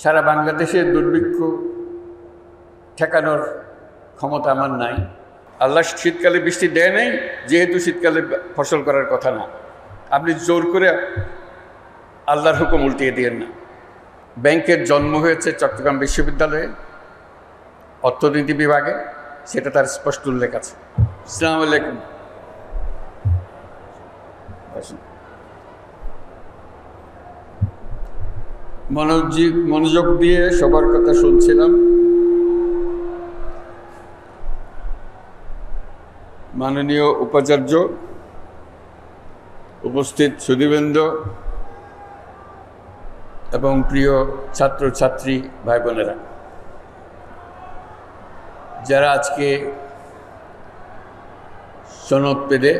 সারা বাংলাদেশের দুর্ভিক্ষ ঠেকানোর ক্ষমতা আমার নাই। আল্লাহ শীতকালে বৃষ্টি দেয় নাই, যেহেতু শীতকালে ফসল করার কথা না। আপনি জোর করে আল্লাহর হুকুম উল্টিয়ে দিয়েন না। ব্যাংকের জন্ম হয়েছে চট্টগ্রাম বিশ্ববিদ্যালয়ে, অর্থনীতি বিভাগে, সেটা তার স্পষ্ট উল্লেখ আছে। আসসালামু আলাইকুম। মনোযোগ দিয়ে সবার কথা শুনছিলাম। মাননীয় উপাচার্য, উপস্থিত সুধীবৃন্দ এবং প্রিয় ছাত্রছাত্রী ভাই বোনেরা, যারা আজকে সনদ পেতে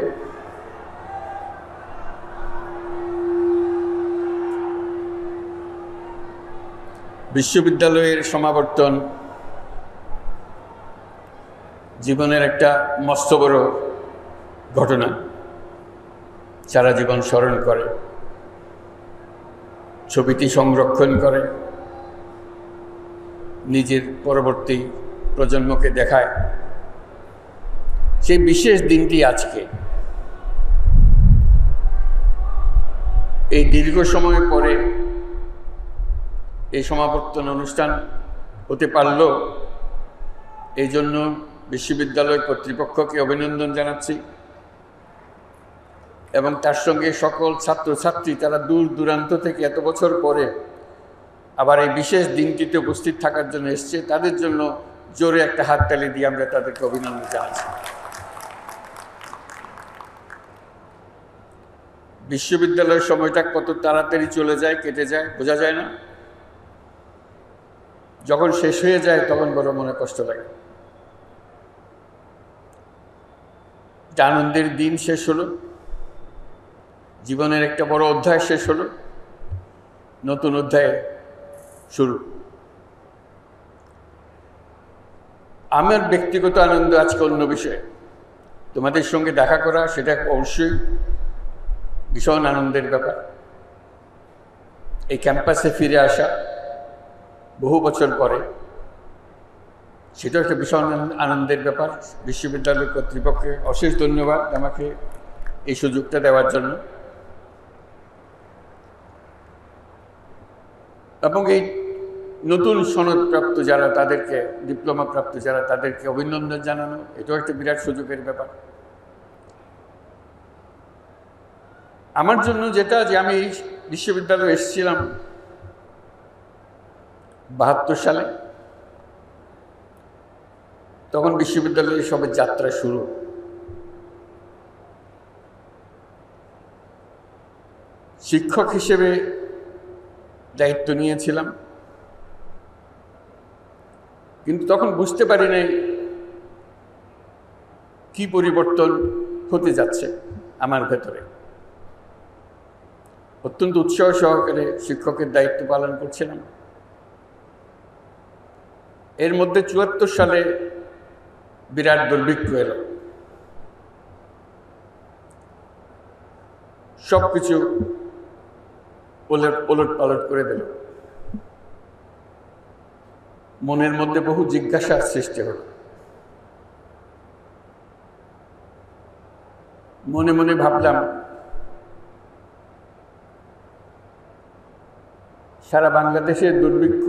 বিশ্ববিদ্যালয়ের সমাবর্তন জীবনের একটা মস্ত বড় ঘটনা, সারা জীবন স্মরণ করে, ছবিটি সংরক্ষণ করে, নিজের পরবর্তী প্রজন্মকে দেখায়। সেই বিশেষ দিনটি আজকে। এই দীর্ঘ সময় পরে এই সমাবর্তন অনুষ্ঠান হতে পারল, এই জন্য বিশ্ববিদ্যালয় কর্তৃপক্ষকে অভিনন্দন জানাচ্ছি এবং তার সঙ্গে সকল ছাত্রছাত্রী, তারা দূর দূরান্ত থেকে এত বছর পরে আবার এই বিশেষ দিনটিতে উপস্থিত থাকার জন্য এসছে, তাদের জন্য জোরে একটা হাততালি দিয়ে আমরা তাদেরকে অভিনন্দন জানাচ্ছি। বিশ্ববিদ্যালয়ের সময়টা কত তাড়াতাড়ি চলে যায়, কেটে যায়, বোঝা যায় না। যখন শেষ হয়ে যায় তখন বড় মনে কষ্ট লাগে। একটা আনন্দের দিন শেষ হলো, জীবনের একটা বড় অধ্যায় শেষ হলো, নতুন অধ্যায় শুরু। আমার ব্যক্তিগত আনন্দ আজকে অন্য বিষয়ে। তোমাদের সঙ্গে দেখা করা সেটা অবশ্যই ভীষণ আনন্দের ব্যাপার। এই ক্যাম্পাসে ফিরে আসা বহু বছর পরে, সেটাও একটা ভীষণ আনন্দের ব্যাপার। বিশ্ববিদ্যালয় কর্তৃপক্ষকে অশেষ ধন্যবাদ আমাকে এই সুযোগটা দেওয়ার জন্য। এবং এই নতুন সনদপ্রাপ্ত যারা, তাদেরকে, ডিপ্লোমা প্রাপ্ত যারা, তাদেরকে অভিনন্দন জানানো, এটাও একটা বিরাট সুযোগের ব্যাপার আমার জন্য। যেটা যে আমি বিশ্ববিদ্যালয়ে এসেছিলাম 72 সালে, তখন বিশ্ববিদ্যালয়ে সবে যাত্রা শুরু। শিক্ষক হিসেবে দায়িত্ব নিয়েছিলাম, কিন্তু তখন বুঝতে পারি নাই কি পরিবর্তন হতে যাচ্ছে আমার ভেতরে। অত্যন্ত উৎসাহ সহকারে শিক্ষকের দায়িত্ব পালন করছিলাম। এর মধ্যে 74 সালে বিরাট দুর্ভিক্ষ এলো, সবকিছু ওলট পালট করে দিল। মনের মধ্যে বহু জিজ্ঞাসার সৃষ্টি হল। মনে মনে ভাবলাম, সারা বাংলাদেশের দুর্ভিক্ষ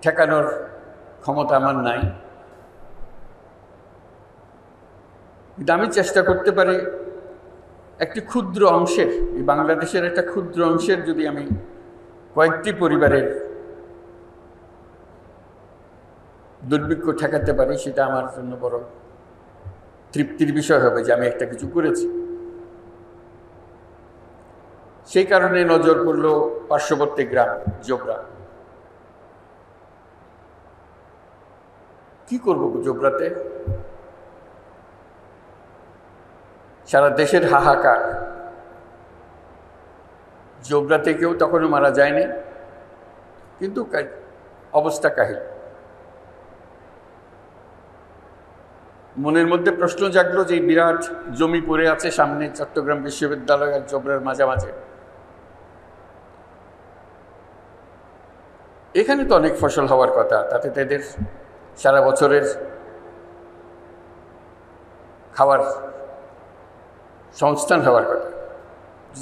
ঠেকানোর ক্ষমতা আমার নাই, কিন্তু আমি চেষ্টা করতে পারি একটি ক্ষুদ্র অংশের, এই বাংলাদেশের একটা ক্ষুদ্র অংশের যদি আমি কয়েকটি পরিবারের দুর্ভিক্ষ ঠেকাতে পারি, সেটা আমার জন্য বড় তৃপ্তির বিষয় হবে যে আমি একটা কিছু করেছি। সেই কারণে নজর পড়ল পার্শ্ববর্তী গ্রাম জোবরা। কি করব জোবরাতে? সারা দেশের হাহাকার। জোবরাতে কেউ তখনও মারা যায়নি, কিন্তু অবস্থা কাহিল। মনের মধ্যে প্রশ্ন জাগলো যে বিরাট জমি পড়ে আছে সামনে চট্টগ্রাম বিশ্ববিদ্যালয় আর জোবরার মাঝামাঝি, এখানে তো অনেক ফসল হওয়ার কথা, তাতে তাদের সারা বছরের খাবার সংস্থান হওয়ার কথা।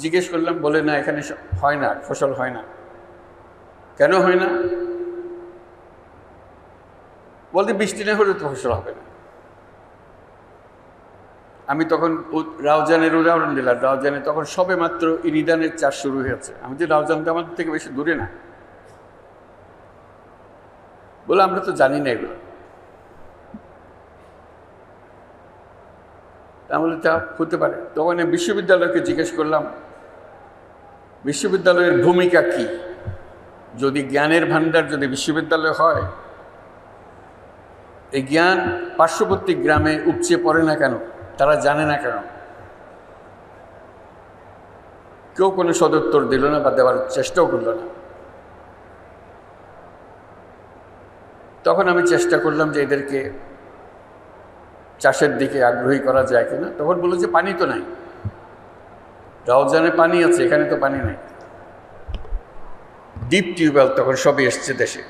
জিজ্ঞেস করলাম, বলে না এখানে হয় না, ফসল হয় না। কেন হয় না? বলতে বৃষ্টি না হলে তো ফসল হবে না। আমি তখন রাউজানের উদাহরণ দিলাম। রাউজানে তখন সবে মাত্র ইরিদানের চাষ শুরু হয়েছে। আমি যে রাউজান তো আমাদের থেকে বেশি দূরে না। বলে আমরা তো জানি না এগুলো। তাহলে তা হতে পারে। তখন বিশ্ববিদ্যালয়কে জিজ্ঞেস করলাম, বিশ্ববিদ্যালয়ের ভূমিকা কি? যদি জ্ঞানের ভাণ্ডার যদি বিশ্ববিদ্যালয় হয়, এই জ্ঞান পার্শ্ববর্তী গ্রামে উপচে পড়ে না কেন? তারা জানে না কেন? কেউ কোনো সদুত্তর দিল না বা দেওয়ার চেষ্টাও করল না। তখন আমি চেষ্টা করলাম যে এদেরকে চাষের দিকে আগ্রহী করা যায় কিনা। তখন বললো যে পানি তো নাই। রাউজানে পানি আছে, এখানে তো পানি নাই। ডিপ টিউবওয়েল তখন সবই এসছে দেশে।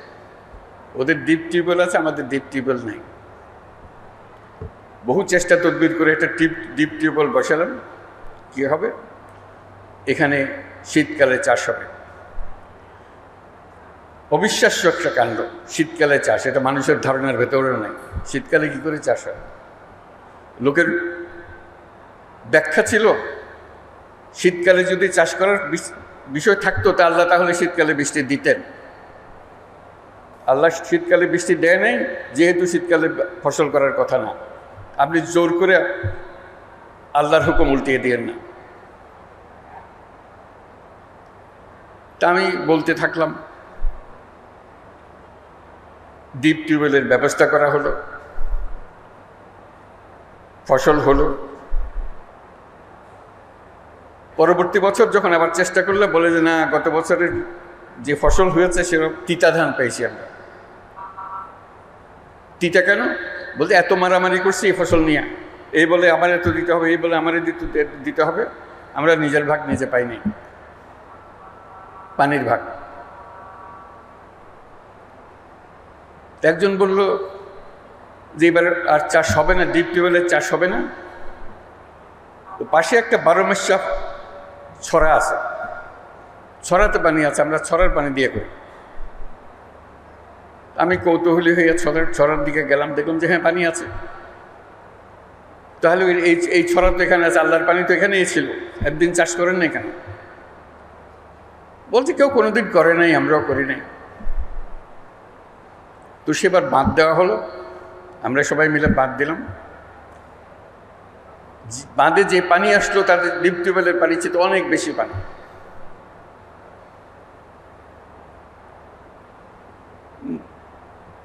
ওদের ডিপ টিউবওয়েল আছে, আমাদের ডিপ টিউবওয়েল নেই। বহু চেষ্টা তদবির করে একটা ডিপ টিউবওয়েল বসালাম। কি হবে? এখানে শীতকালে চাষ হবে। অবিশ্বাস্য একটা কাণ্ড, শীতকালে চাষ। এটা মানুষের ধারণার ভেতরেও নাই। শীতকালে কি করে চাষ হয়? লোকের ব্যাখ্যা ছিল, শীতকালে যদি চাষ করার বিষয় থাকতো তা আল্লাহ তাহলে শীতকালে বৃষ্টি দিতেন। আল্লাহ শীতকালে বৃষ্টি দেয় নাই, যেহেতু শীতকালে ফসল করার কথা না। আপনি জোর করে আল্লাহর হুকুম উল্টিয়ে দিয়েন না। তা আমি বলতে থাকলাম। ডিপ টিউবওয়েলের ব্যবস্থা করা হলো, ফসল হলো। পরবর্তী বছর যখন আবার চেষ্টা করলে, বলে যে না, গত বছরের যে ফসল হয়েছে সেরকম তিতা ধান পেয়েছি আমরা। তিতা কেন? বলতে এত মারামারি করছি এই ফসল নিয়ে। এই বলে আমার এত দিতে হবে, এই বলে আমার দিতে হবে। আমরা নিজের ভাগ নিজে পাইনি, পানির ভাগ। একজন বলল যে এবার আর চাষ হবে না, ডিপ টিউবওয়েলের চাষ হবে না। তো পাশে একটা 12 মাসা ছড়া আছে, ছড়াতে পানি আছে, আমরা ছড়ার পানি দিয়ে করি। আমি কৌতূহলী হয়ে ছড়ার দিকে গেলাম, দেখলাম যে হ্যাঁ পানি আছে। তাহলে এই ছড়া তো এখানে আছে, আল্লাহর পানি তো এখানেই ছিল, একদিন চাষ করেন না কেন? বলছে কেউ কোনোদিন করে নাই, আমরাও করি নাই। তো সেবার বাঁধ দেওয়া হলো, আমরা সবাই মিলে বাঁধ দিলাম। বাঁধে যে পানি আসলো তাদের ডিপ টিউবওয়েলের পানি চেয়ে অনেক বেশি পানি।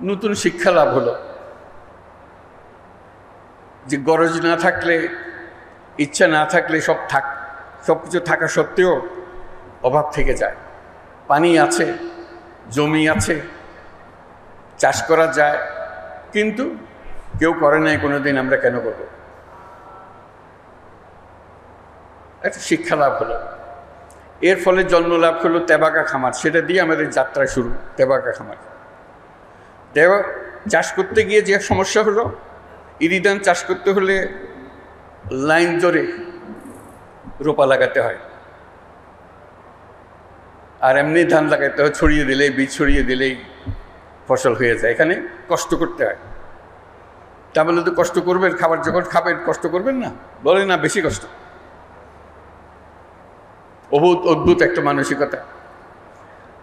নতুন শিক্ষা লাভ হলো যে গরজ না থাকলে, ইচ্ছা না থাকলে সব কিছু থাকা সত্ত্বেও অভাব থেকে যায়। পানি আছে, জমি আছে, চাষ করা যায়, কিন্তু কেউ করে নাই কোনোদিন, আমরা কেন করব? একটা শিক্ষা লাভ হলো। এর ফলে জন্ম লাভ হলো তেবাকা খামার। সেটা দিয়ে আমাদের যাত্রা শুরু, তেবাকা খামার। চাষ করতে গিয়ে যে সমস্যা হলো, ইরিধান চাষ করতে হলে লাইন ধরে রোপা লাগাতে হয়, আর এমনি ধান লাগাতে হয়, ছড়িয়ে দিলেই, বীজ ছড়িয়ে দিলেই ফসল হয়ে যায়। এখানে কষ্ট করতে হয়। তা বলে তো কষ্ট করবেন, খাবার যখন খাবেন কষ্ট করবেন না? বলে না, বেশি কষ্ট। অদ্ভুত একটা মানসিকতা।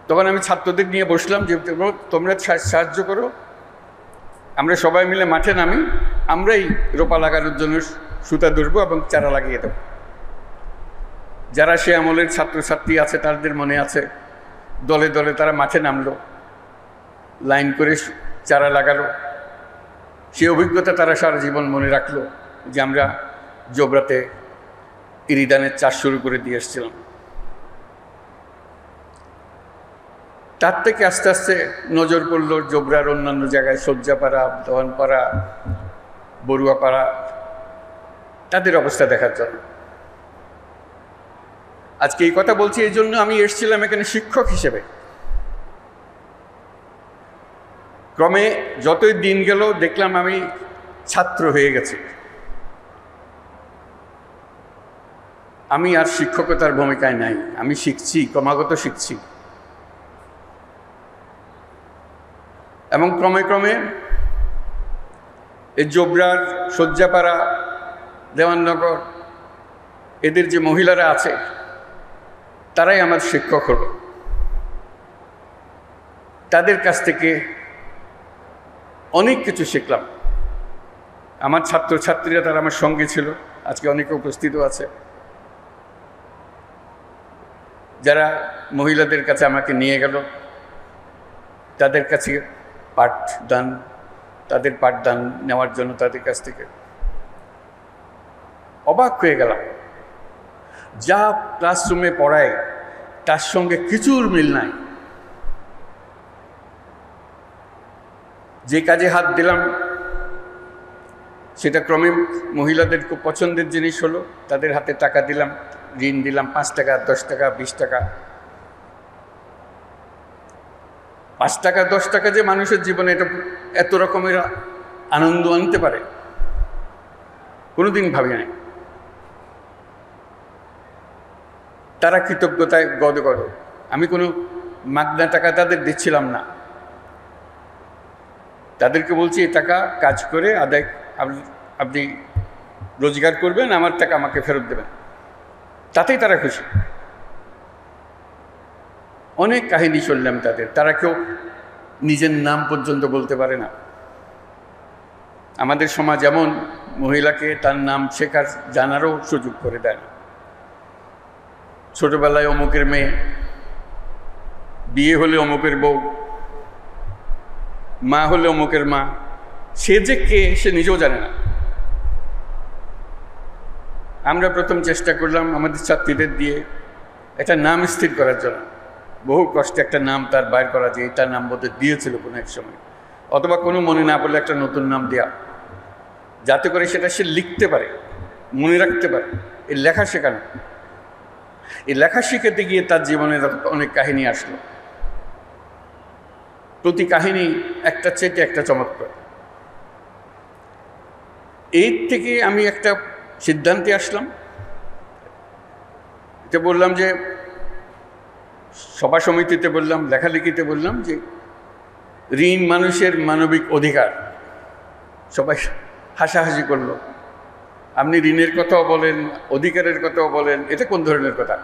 তখন আমি ছাত্রদের নিয়ে বসলাম যে তোমরা সাহায্য করো, আমরা সবাই মিলে মাঠে নামি, আমরাই রোপা লাগানোর জন্য সুতা ধরবো এবং চারা লাগিয়ে দেব। যারা সে আমলের ছাত্রছাত্রী আছে তাদের মনে আছে, দলে দলে তারা মাঠে নামলো, লাইন করে চারা লাগালো। সে অভিজ্ঞতা তারা সারা জীবন মনে রাখলো যে আমরা জোবরাতে ইরিধানের চাষ শুরু করে দিয়ে এসেছিলাম। তার থেকে আস্তে আস্তে নজর পড়ল জোবরার অন্যান্য জায়গায়, সজ্জাপাড়া, দহনপাড়া, বড়ুয়াপাড়া, তাদের অবস্থা দেখার জন্য। আজকে এই কথা বলছি এই জন্য, আমি এসেছিলাম এখানে শিক্ষক হিসেবে। ক্রমে যতই দিন গেল দেখলাম আমি ছাত্র হয়ে গেছি। আমি আর শিক্ষকতার ভূমিকায় নাই, আমি শিখছি, ক্রমাগত শিখছি। এবং ক্রমে ক্রমে এই জোবরার, শয্যাপাড়া, দেওয়াননগর এদের যে মহিলারা আছে তারাই আমার শিক্ষক হলো। তাদের কাছ থেকে অনেক কিছু শিখলাম। আমার ছাত্রছাত্রীরা তারা আমার সঙ্গে ছিল, আজকে অনেকে উপস্থিত আছে, যারা মহিলাদের কাছে আমাকে নিয়ে গেল, তাদের কাছে তাদের পাঠদান নেওয়ার জন্য তাদের কাছ থেকে অবাক হয়ে গেলাম। যা ক্লাসরুমে পড়ায় তার সঙ্গে কিছুর মিল নাই। যে কাজে হাত দিলাম সেটা ক্রমে মহিলাদের খুব পছন্দের জিনিস হলো। তাদের হাতে টাকা দিলাম, ঋণ দিলাম, 5 টাকা, 10 টাকা, 20 টাকা। 5 টাকা 10 টাকা যে মানুষের জীবনে এটা এত রকমের আনন্দ আনতে পারে কোনোদিন ভাবি নাই। তারা কৃতজ্ঞতায় গদগদ। আমি কোনো মাগনা টাকা তাদের দিচ্ছিলাম না, তাদেরকে বলছি এই টাকা কাজ করে আদায় আপনি রোজগার করবেন, আমার টাকা আমাকে ফেরত দেবেন, তাতেই তারা খুশি। অনেক কাহিনী শুনলাম তাদের। তারা কেউ নিজের নাম পর্যন্ত বলতে পারে না। আমাদের সমাজ এমন, মহিলাকে তার নাম শেখার জানারও সুযোগ করে দেয় না। ছোটবেলায় অমুকের মেয়ে, বিয়ে হলে অমুকের বউ, মা হলে অমুকের মা, সে যে কে সে নিজেও জানে না। আমরা প্রথম চেষ্টা করলাম আমাদের ছাত্রীদের দিয়ে একটা নাম স্থির করার জন্য। বহু কষ্টে একটা নাম তার বাইর করা, যে এটার নাম বোধহয় দিয়েছিল কোনো এক সময়, অথবা কোনো মনে না পড়লে একটা নতুন নাম দেওয়া, যাতে করে সেটা সে লিখতে পারে, মনে রাখতে পারে। এই লেখা শেখানো, এই লেখা শিখাতে গিয়ে তার জীবনে অনেক কাহিনী আসলো। প্রতি কাহিনী একটা চেটে একটা চমৎকার। এর থেকে আমি একটা সিদ্ধান্তে আসলাম, এটা বললাম যে সভা সমিতিতে বললাম, লেখালেখিতে বললাম যে ঋণ মানুষের মানবিক অধিকার। সবাই হাসাহাসি করলো। আপনি ঋণের কথাও বলেন, অধিকারের কথাও বলেন, এটা কোন ধরনের কথা?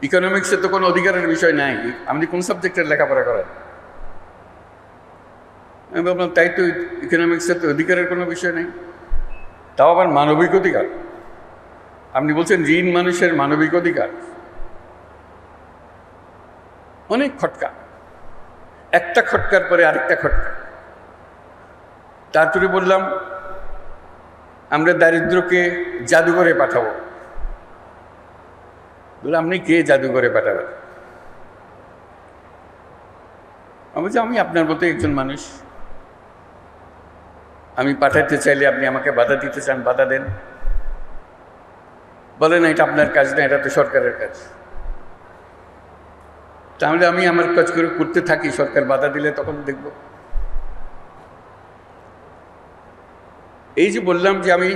ইকোনমিক্সে তো কোনো অধিকারের বিষয় নাই, আপনি কোন সাবজেক্টের লেখাপড়া করেন? আমি বললাম তাই তো, ইকোনমিক্সে তো অধিকারের কোনো বিষয় নেই, তাও আবার মানবিক অধিকার। আপনি বলছেন ঋণ মানুষের মানবিক অধিকার। অনেক খটকা, একটা খটকার পরে আরেকটা খটকা। তারপরে বললাম আমরা দারিদ্রকে জাদুঘরে পাঠাবো। বললাম আপনি কে জাদুঘরে পাঠাবেন? আমি বলছি আমি আপনার মতো একজন মানুষ, আমি পাঠাতে চাইলে আপনি আমাকে বাধা দিতে চান, বাধা দেন। বলে না এটা আপনার কাজ না, এটা তো সরকারের কাজ। তাহলে আমি আমার কাজ করে করতে থাকি, সরকার বাধা দিলে তখন দেখব। এই যে বললাম যে আমি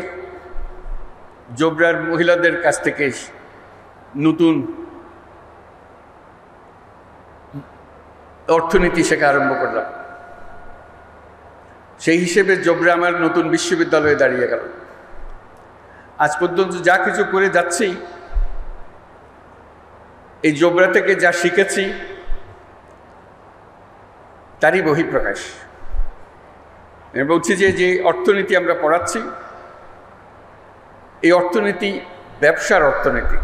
জোবরার মহিলাদের কাছ থেকে নতুন অর্থনীতি শেখা আরম্ভ করলাম, সেই হিসেবে জোবরা আমার নতুন বিশ্ববিদ্যালয়ে দাঁড়িয়ে গেল। আজ পর্যন্ত যা কিছু করে যাচ্ছি, এই জোবরা থেকে যা শিখেছি তারই বহিঃপ্রকাশ। আমি বলছি যে অর্থনীতি আমরা পড়াচ্ছি, এই অর্থনীতি ব্যবসার অর্থনীতি,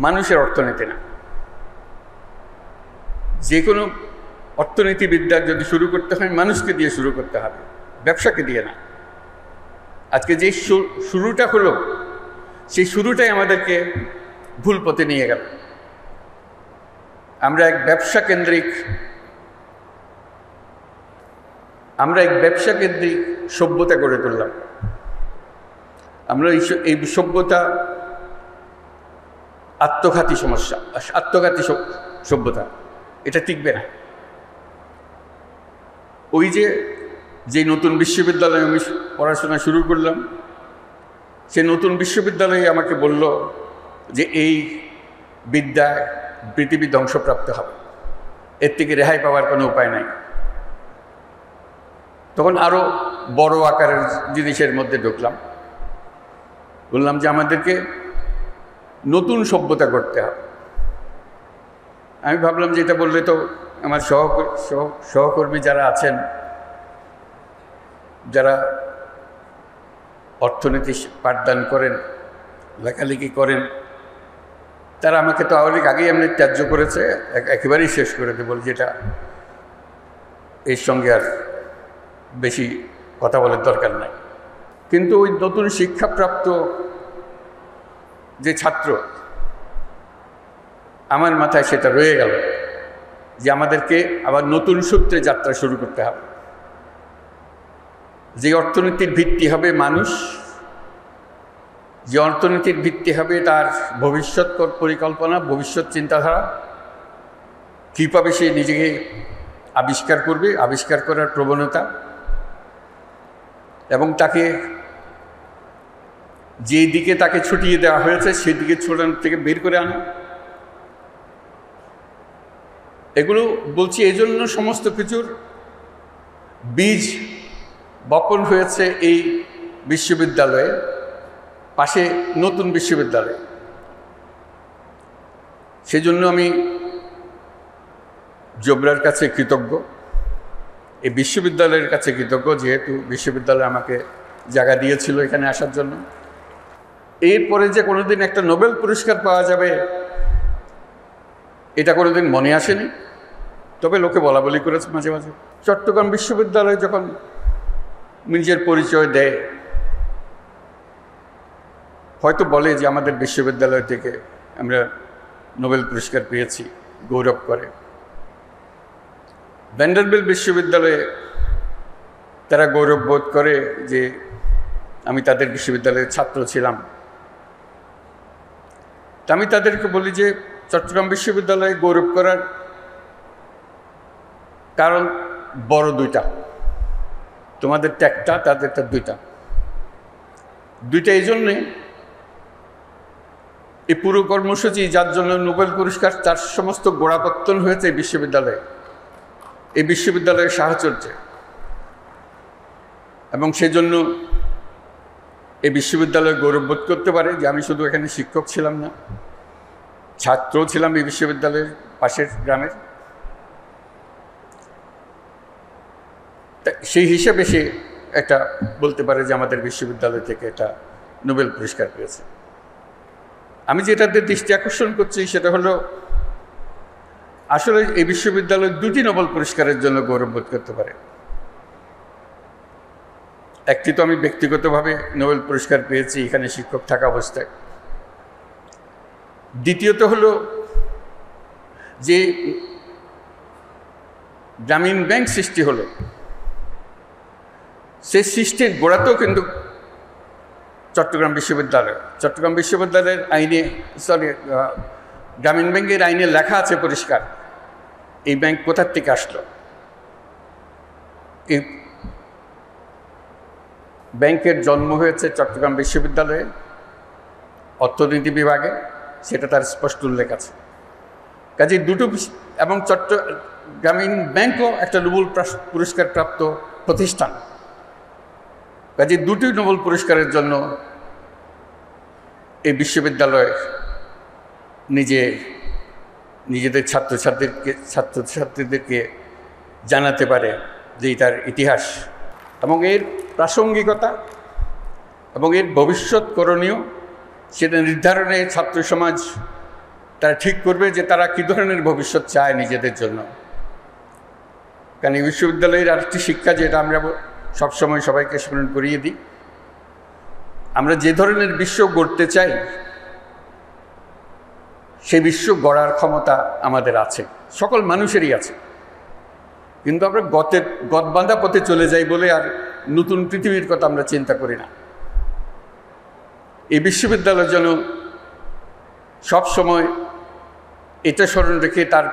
মানুষের অর্থনীতি না। যে কোনো অর্থনীতিবিদ্যা যদি শুরু করতে হয় মানুষকে দিয়ে শুরু করতে হবে, ব্যবসাকে দিয়ে না। আজকে যে শুরুটা হলো, সেই শুরুটাই আমাদেরকে ভুল পথে নিয়ে গেল। আমরা এক ব্যবসা কেন্দ্রিক সভ্যতা গড়ে তুললাম। আমরা এই সভ্যতা আত্মঘাতী সভ্যতা, এটা টিকবে না। ওই যে নতুন বিশ্ববিদ্যালয়ে আমি পড়াশোনা শুরু করলাম, সে নতুন বিশ্ববিদ্যালয়ে আমাকে বলল যে এই বিদ্যায় পৃথিবী ধ্বংসপ্রাপ্ত হবে, এর থেকে রেহাই পাওয়ার কোনো উপায় নাই। তখন আরও বড় আকারের জিনিসের মধ্যে ঢুকলাম, বললাম যে আমাদেরকে নতুন সভ্যতা করতে হবে। আমি ভাবলাম যে এটা বললে তো আমার সহকর্মী যারা আছেন, যারা অর্থনীতি পাঠদান করেন, লেখালেখি করেন, তারা আমাকে তো অনেক আগেই এমনি ত্যায্য করেছে, একেবারেই শেষ করে দেব, যেটা এর সঙ্গে আর বেশি কথা বলার দরকার নাই। কিন্তু ওই নতুন শিক্ষাপ্রাপ্ত যে ছাত্র, আমার মাথায় সেটা রয়ে গেল যে আমাদেরকে আবার নতুন সূত্রে যাত্রা শুরু করতে হবে। যে অর্থনীতির ভিত্তি হবে মানুষ, যে অর্থনীতির ভিত্তি হবে তার ভবিষ্যৎ পরিকল্পনা, ভবিষ্যৎ চিন্তাধারা, কীভাবে সে নিজেকে আবিষ্কার করবে, আবিষ্কার করার প্রবণতা, এবং তাকে যেই দিকে তাকে ছুটিয়ে দেওয়া হয়েছে সেই দিকে ছোটানোর থেকে বের করে আনা। এগুলো বলছি এই জন্য সমস্ত কিছুর বীজ বপন হয়েছে এই বিশ্ববিদ্যালয়ে, পাশে নতুন বিশ্ববিদ্যালয়। সেজন্য আমি জোবরার কাছে কৃতজ্ঞ, এই বিশ্ববিদ্যালয়ের কাছে কৃতজ্ঞ, যেহেতু বিশ্ববিদ্যালয় আমাকে জায়গা দিয়েছিল এখানে আসার জন্য। এরপরে যে কোনোদিন একটা নোবেল পুরস্কার পাওয়া যাবে এটা কোনোদিন মনে আসেনি, তবে লোকে বলা বলি করেছে মাঝে মাঝে। চট্টগ্রাম বিশ্ববিদ্যালয় যখন নিজের পরিচয় দেয়, হয়তো বলে যে আমাদের বিশ্ববিদ্যালয় থেকে আমরা নোবেল পুরস্কার পেয়েছি, গৌরব করে। ভ্যান্ডারবিল্ট বিশ্ববিদ্যালয়ে তারা গৌরব বোধ করে যে আমি তাদের বিশ্ববিদ্যালয়ের ছাত্র ছিলাম। তা আমি তাদেরকে বলি যে চট্টগ্রাম বিশ্ববিদ্যালয়ে গৌরব করার কারণ বড় দুইটা, তোমাদেরটা একটা, তাদেরটা দুইটা। এই জন্যে এই পুরো কর্মসূচি যার জন্য নোবেল পুরস্কার, তার সমস্ত গোড়াপত্তন হয়েছে এই বিশ্ববিদ্যালয়ে, এই বিশ্ববিদ্যালয়ের সাহচর্যে। এবং সেজন্য এই বিশ্ববিদ্যালয় গৌরববোধ করতে পারে যে আমি শুধু এখানে শিক্ষক ছিলাম না, ছাত্রও ছিলাম এই বিশ্ববিদ্যালয়ের পাশের গ্রামের। সেই হিসেবে সে একটা বলতে পারে যে আমাদের বিশ্ববিদ্যালয় থেকে এটা নোবেল পুরস্কার পেয়েছে। আমি যেটাতে দৃষ্টি আকর্ষণ করছি সেটা হলো, আসলে এই বিশ্ববিদ্যালয় দুটি নোবেল পুরস্কারের জন্য গৌরববোধ করতে পারে। একটি তো আমি ব্যক্তিগতভাবে নোবেল পুরস্কার পেয়েছি এখানে শিক্ষক থাকা অবস্থায়। দ্বিতীয়ত হলো যে গ্রামীণ ব্যাংক সৃষ্টি হলো, সেই সৃষ্টির গোড়াতেও কিন্তু চট্টগ্রাম বিশ্ববিদ্যালয়ের আইনে, গ্রামীণ ব্যাংকের আইনে লেখা আছে পরিষ্কার এই ব্যাংক কোথার থেকে আসলো। এই ব্যাংকের জন্ম হয়েছে চট্টগ্রাম বিশ্ববিদ্যালয়ে অর্থনীতি বিভাগে, সেটা তার স্পষ্ট উল্লেখ আছে। কাজে দুটো, এবং গ্রামীণ ব্যাংকও একটা নোবেল পুরস্কার প্রাপ্ত প্রতিষ্ঠান। কাজে দুটি নোবেল পুরস্কারের জন্য এই বিশ্ববিদ্যালয় নিজেদের ছাত্রছাত্রীদেরকে জানাতে পারে যে এটার ইতিহাস এবং এর প্রাসঙ্গিকতা এবং এর ভবিষ্যৎ করণীয়, সেটা নির্ধারণে ছাত্র সমাজ তারা ঠিক করবে যে তারা কী ধরনের ভবিষ্যৎ চায় নিজেদের জন্য। কারণ এই বিশ্ববিদ্যালয়ের আরেকটি শিক্ষা, যেটা আমরা সবসময় সবাইকে স্মরণ করিয়ে দিই, আমরা যে ধরনের বিশ্ব গড়তে চাই সেই বিশ্ব গড়ার ক্ষমতা আমাদের আছে, সকল মানুষেরই আছে। কিন্তু আমরা গতবাঁধা পথে চলে যাই বলে আর নতুন পৃথিবীর কথা আমরা চিন্তা করি না। এই বিশ্ববিদ্যালয় যেন সবসময় এটা স্মরণ রেখে তার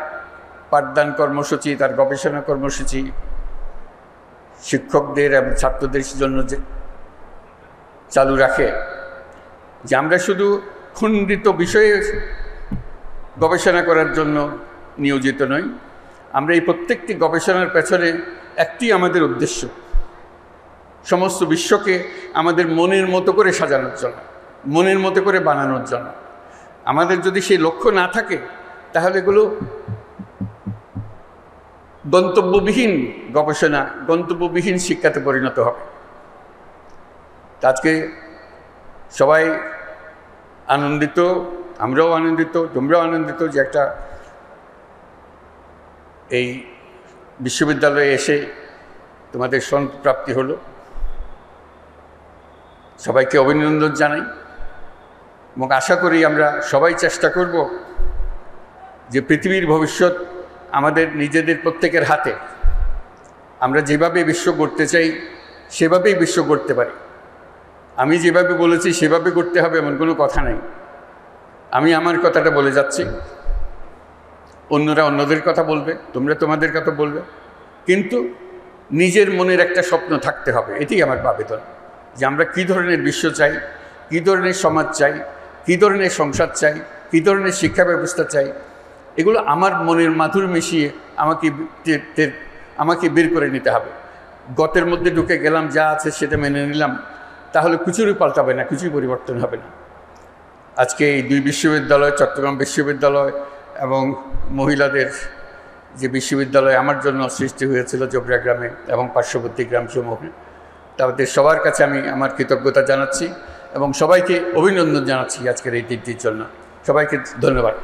পাঠদান কর্মসূচি, তার গবেষণা কর্মসূচি শিক্ষকদের এবং ছাত্রদের জন্য যে চালু রাখে যে আমরা শুধু খণ্ডিত বিষয়ে গবেষণা করার জন্য নিয়োজিত নই, আমরা এই প্রত্যেকটি গবেষণার পেছনে একটি আমাদের উদ্দেশ্য, সমস্ত বিশ্বকে আমাদের মনের মতো করে সাজানোর জন্য, মনের মতো করে বানানোর জন্য। আমাদের যদি সেই লক্ষ্য না থাকে তাহলে এগুলো গন্তব্যবিহীন গবেষণা, গন্তব্যবিহীন শিক্ষাতে পরিণত হবে। আজকে সবাই আনন্দিত, আমরাও আনন্দিত, তোমরাও আনন্দিত যে একটা এই বিশ্ববিদ্যালয়ে এসে তোমাদের সনদপ্রাপ্তি হলো। সবাইকে অভিনন্দন জানাই এবং আশা করি আমরা সবাই চেষ্টা করব যে পৃথিবীর ভবিষ্যৎ আমাদের নিজেদের প্রত্যেকের হাতে। আমরা যেভাবে বিশ্ব গড়তে চাই সেভাবেই বিশ্ব গড়তে পারি। আমি যেভাবে বলেছি সেভাবে গড়তে হবে এমন কোনো কথা নেই। আমি আমার কথাটা বলে যাচ্ছি, অন্যরা অন্যদের কথা বলবে, তোমরা তোমাদের কথা বলবে, কিন্তু নিজের মনের একটা স্বপ্ন থাকতে হবে। এটাই আমার আবেদন যে আমরা কী ধরনের বিশ্ব চাই, কী ধরনের সমাজ চাই, কী ধরনের সংসার চাই, কী ধরনের শিক্ষা ব্যবস্থা চাই, এগুলো আমার মনের মাধুর মিশিয়ে আমাকে বের করে নিতে হবে। গতের মধ্যে ঢুকে গেলাম, যা আছে সেটা মেনে নিলাম, তাহলে কিছুই পাল্টাবে না, কিছুই পরিবর্তন হবে না। আজকে এই দুই বিশ্ববিদ্যালয়, চট্টগ্রাম বিশ্ববিদ্যালয় এবং মহিলাদের যে বিশ্ববিদ্যালয় আমার জন্য সৃষ্টি হয়েছিল জোবরা গ্রামে এবং পার্শ্ববর্তী গ্রামসমূহে, তাদের সবার কাছে আমি আমার কৃতজ্ঞতা জানাচ্ছি এবং সবাইকে অভিনন্দন জানাচ্ছি আজকের এই দিনটির জন্য। সবাইকে ধন্যবাদ।